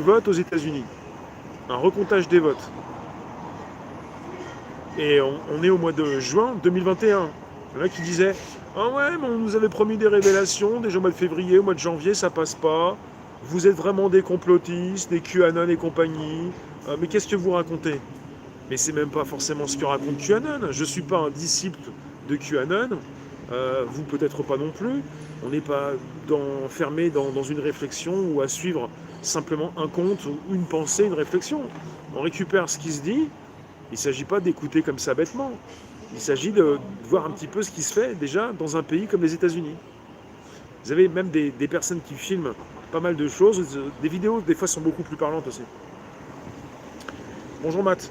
votes aux États-Unis. Un recomptage des votes. Et on est au mois de juin 2021. Il y en a qui disaient ah ouais, mais on nous avait promis des révélations déjà au mois de février, au mois de janvier, ça passe pas. Vous êtes vraiment des complotistes, des QAnon et compagnie. Mais qu'est-ce que vous racontez? Mais c'est même pas forcément ce que raconte QAnon. Je suis pas un disciple de QAnon. Vous peut-être pas non plus. On n'est pas enfermé dans une réflexion ou à suivre simplement un compte ou une pensée, une réflexion. On récupère ce qui se dit. Il ne s'agit pas d'écouter comme ça bêtement. Il s'agit de voir un petit peu ce qui se fait déjà dans un pays comme les États-Unis. Vous avez même des personnes qui filment pas mal de choses. Des vidéos, des fois, sont beaucoup plus parlantes aussi. Bonjour Matt.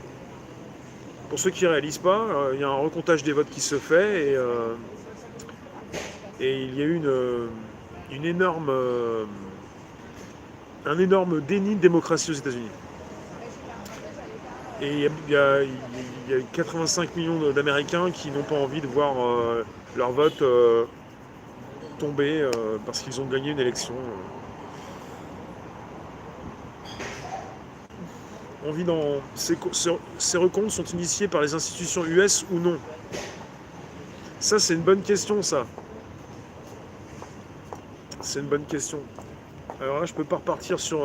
Pour ceux qui ne réalisent pas, il y a un recomptage des votes qui se fait et il y a eu une énorme, un énorme déni de démocratie aux États-Unis. Et il y a 85 millions d'Américains qui n'ont pas envie de voir leur vote tomber parce qu'ils ont gagné une élection. On vit dans... Ces recomptes sont initiés par les institutions US ou non? Ça, c'est une bonne question, ça. C'est une bonne question. Alors là, je peux pas repartir sur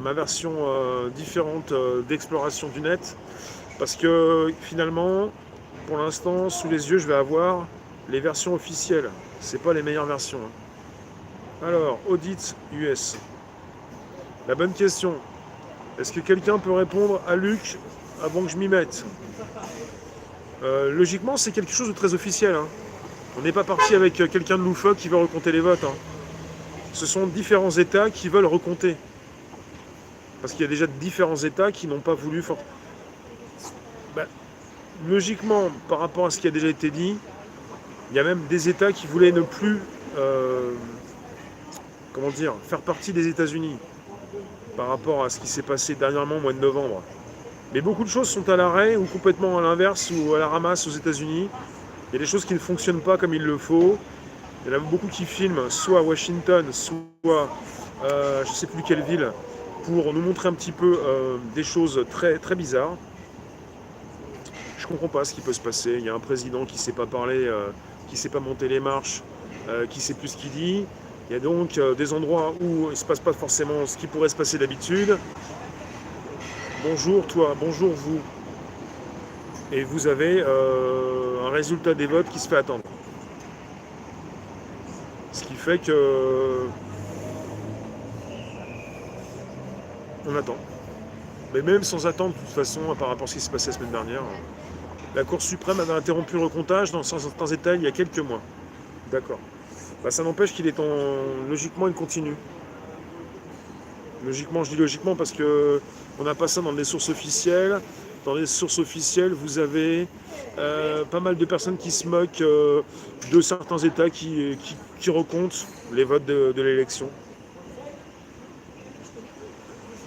ma version différente d'exploration du net, parce que finalement, pour l'instant, sous les yeux, je vais avoir les versions officielles. C'est pas les meilleures versions. Alors, audit US. La bonne question. Est-ce que quelqu'un peut répondre à Luc avant que je m'y mette? Logiquement, c'est quelque chose de très officiel. Hein. On n'est pas parti avec quelqu'un de loufoque qui veut recompter les votes. Hein. Ce sont différents États qui veulent recompter. Parce qu'il y a déjà différents États qui n'ont pas voulu... logiquement, par rapport à ce qui a déjà été dit, il y a même des États qui voulaient ne plus faire partie des États-Unis par rapport à ce qui s'est passé dernièrement au mois de novembre. Mais beaucoup de choses sont à l'arrêt ou complètement à l'inverse ou à la ramasse aux États-Unis. Il y a des choses qui ne fonctionnent pas comme il le faut. Il y en a beaucoup qui filment, soit à Washington, soit je ne sais plus quelle ville, pour nous montrer un petit peu des choses très, très bizarres. Je ne comprends pas ce qui peut se passer. Il y a un président qui ne sait pas parler, qui ne sait pas monter les marches, qui ne sait plus ce qu'il dit. Il y a donc des endroits où il ne se passe pas forcément ce qui pourrait se passer d'habitude. Bonjour toi, bonjour vous. Et vous avez un résultat des votes qui se fait attendre. Ce qui fait que on attend. Mais même sans attendre, de toute façon, par rapport à ce qui s'est passé la semaine dernière, la Cour suprême avait interrompu le recomptage dans certains États il y a quelques mois. D'accord. Ça n'empêche qu'il est logiquement, il continue. Logiquement, je dis logiquement parce que on n'a pas ça dans les sources officielles. Dans les sources officielles, vous avez pas mal de personnes qui se moquent de certains États qui recomptent les votes de l'élection.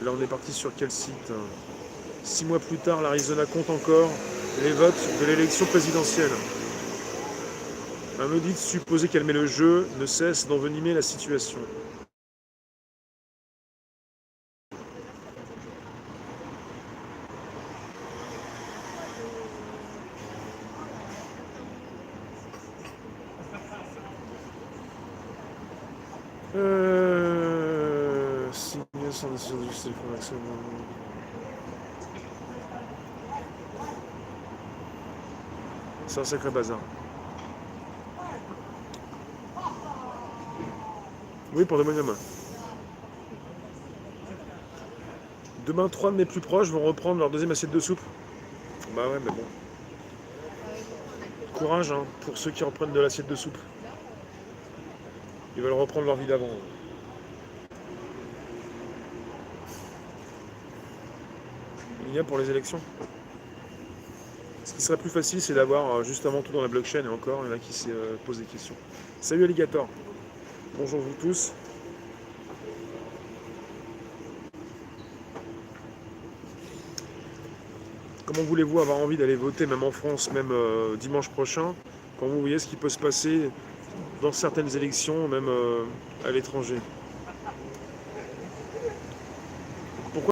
Là, on est parti sur quel site? 6 mois plus tard, l'Arizona compte encore les votes de l'élection présidentielle. Un audit supposé calmer le jeu ne cesse d'envenimer la situation. Signer sans décision de justice pour l'accès. C'est un sacré bazar. Oui, pour demain gamin. Demain, 3 de mes plus proches vont reprendre leur deuxième assiette de soupe. Bah ouais, mais bon. Courage hein, pour ceux qui reprennent de l'assiette de soupe. Ils veulent reprendre leur vie d'avant. Il y a pour les élections. Ce qui serait plus facile, c'est d'avoir juste avant tout dans la blockchain, et encore, il y en a qui se posent des questions. Salut Alligator. Bonjour vous tous. Comment voulez-vous avoir envie d'aller voter, même en France, même dimanche prochain, quand vous voyez ce qui peut se passer dans certaines élections, même à l'étranger?